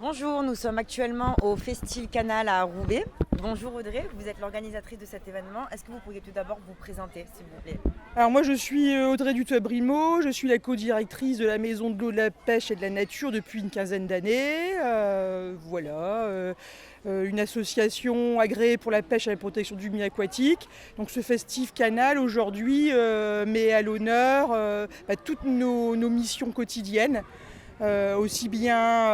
Bonjour, nous sommes actuellement au Festil Canal à Roubaix. Bonjour Audrey, vous êtes l'organisatrice de cet événement. Est-ce que vous pourriez tout d'abord vous présenter, s'il vous plaît? Alors moi je suis Audrey Dutoit-Brimo, je suis la co-directrice de la Maison de l'eau, de la pêche et de la nature depuis une quinzaine d'années. Une association agréée pour la pêche et la protection du milieu aquatique. Donc ce festif canal aujourd'hui met à l'honneur toutes nos missions quotidiennes, aussi bien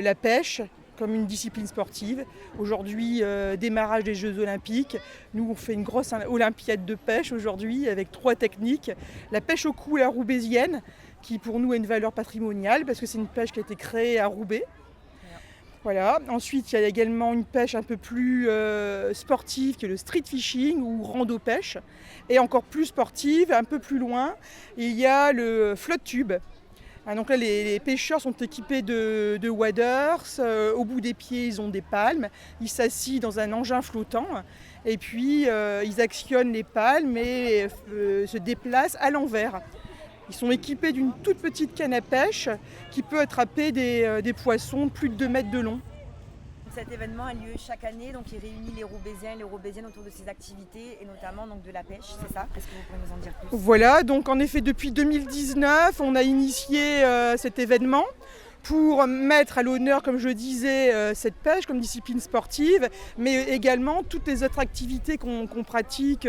la pêche comme une discipline sportive. Aujourd'hui, démarrage des Jeux Olympiques. Nous, on fait une grosse olympiade de pêche aujourd'hui avec 3 techniques. La pêche au cou et la roubaisienne, qui pour nous a une valeur patrimoniale parce que c'est une pêche qui a été créée à Roubaix. Voilà. Ensuite, il y a également une pêche un peu plus sportive qui est le street fishing ou rando-pêche. Et encore plus sportive, un peu plus loin, il y a le flotte tube. Donc là, les pêcheurs sont équipés de waders. Au bout des pieds, ils ont des palmes. Ils s'assient dans un engin flottant. Et puis, ils actionnent les palmes et se déplacent à l'envers. Ils sont équipés d'une toute petite canne à pêche qui peut attraper des poissons de plus de 2 mètres de long. Cet événement a lieu chaque année, donc il réunit les Roubaisiens et les Roubaisiennes autour de ces activités et notamment donc, de la pêche, c'est ça? Est-ce que vous pouvez nous en dire plus? Voilà, donc en effet depuis 2019, on a initié cet événement pour mettre à l'honneur, comme je disais, cette pêche comme discipline sportive, mais également toutes les autres activités qu'on pratique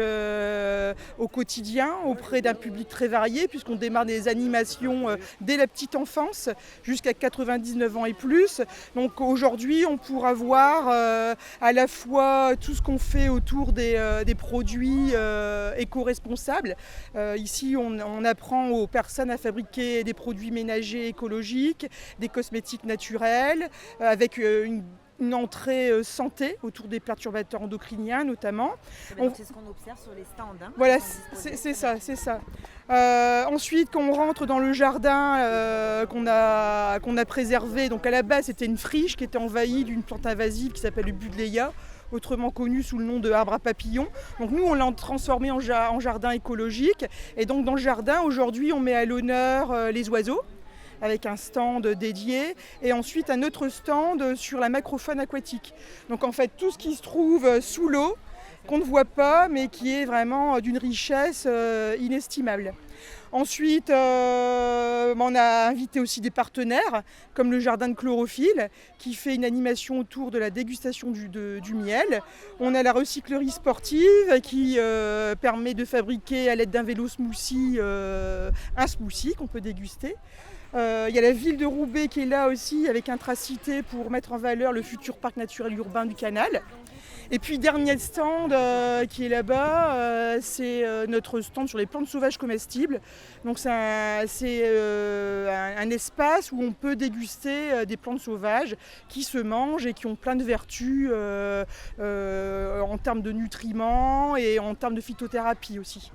au quotidien auprès d'un public très varié, puisqu'on démarre des animations dès la petite enfance jusqu'à 99 ans et plus. Donc aujourd'hui, on pourra voir à la fois tout ce qu'on fait autour des produits éco-responsables. Ici, on apprend aux personnes à fabriquer des produits ménagers écologiques, des cosmétiques naturels, avec une entrée santé autour des perturbateurs endocriniens notamment. C'est ce qu'on observe sur les stands. Voilà, c'est ça. Ensuite, quand on rentre dans le jardin qu'on a préservé, donc à la base c'était une friche qui était envahie d'une plante invasive qui s'appelle le Buddleia, autrement connu sous le nom de arbre à papillons. Donc nous, on l'a transformé en jardin écologique. Et donc dans le jardin, aujourd'hui, on met à l'honneur les oiseaux, avec un stand dédié, et ensuite un autre stand sur la macrofaune aquatique. Donc en fait, tout ce qui se trouve sous l'eau, qu'on ne voit pas, mais qui est vraiment d'une richesse inestimable. Ensuite, on a invité aussi des partenaires, comme le Jardin de Chlorophylle, qui fait une animation autour de la dégustation du miel. On a la recyclerie sportive, qui permet de fabriquer à l'aide d'un vélo smoothie un smoothie qu'on peut déguster. Il y a la ville de Roubaix qui est là aussi avec Intracité pour mettre en valeur le futur parc naturel urbain du canal. Et puis dernier stand qui est là-bas, c'est notre stand sur les plantes sauvages comestibles. Donc c'est un espace où on peut déguster des plantes sauvages qui se mangent et qui ont plein de vertus en termes de nutriments et en termes de phytothérapie aussi.